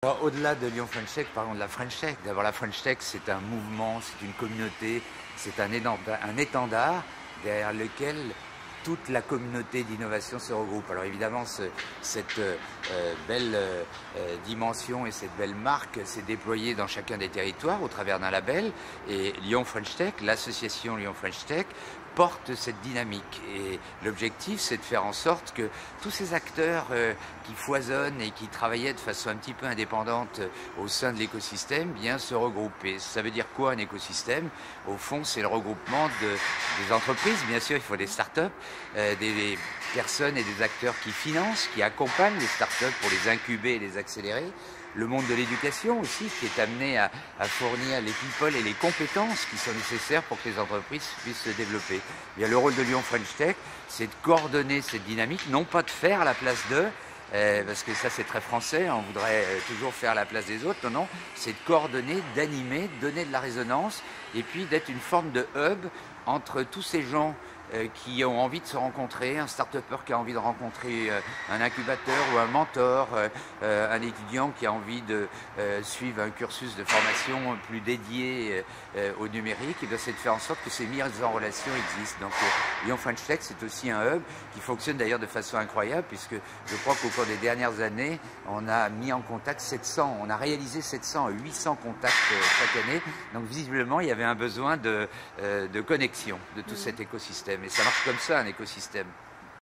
Alors, au-delà de Lyon French Tech, parlons de la French Tech. D'abord, la French Tech, c'est un mouvement, c'est une communauté, c'est un étendard derrière lequel toute la communauté d'innovation se regroupe. Alors évidemment, cette belle dimension et cette belle marque s'est déployée dans chacun des territoires au travers d'un label. Et Lyon French Tech, l'association Lyon French Tech, porte cette dynamique. Et l'objectif, c'est de faire en sorte que tous ces acteurs qui foisonnent et qui travaillaient de façon un petit peu indépendante au sein de l'écosystème, bien se regrouper. Ça veut dire quoi un écosystème? Au fond, c'est le regroupement des entreprises. Bien sûr, il faut des startups, des personnes et des acteurs qui financent, qui accompagnent les startups pour les incuber et les accélérer. Le monde de l'éducation aussi, qui est amené à fournir les people et les compétences qui sont nécessaires pour que les entreprises puissent se développer. Le rôle de Lyon French Tech, c'est de coordonner cette dynamique, non pas de faire à la place d'eux, parce que ça c'est très français, on voudrait toujours faire à la place des autres. Non, non, c'est de coordonner, d'animer, de donner de la résonance, et puis d'être une forme de hub entre tous ces gens qui ont envie de se rencontrer, un start-upper qui a envie de rencontrer un incubateur ou un mentor, un étudiant qui a envie de suivre un cursus de formation plus dédié au numérique, et c'est de faire en sorte que ces mises en relation existent. Donc Lyon French Tech, c'est aussi un hub qui fonctionne d'ailleurs de façon incroyable, puisque je crois qu'au cours des dernières années, on a mis en contact 700, on a réalisé 700 à 800 contacts chaque année. Donc visiblement, il y avait un besoin de connexion de tout cet écosystème. Et ça marche comme ça, un écosystème.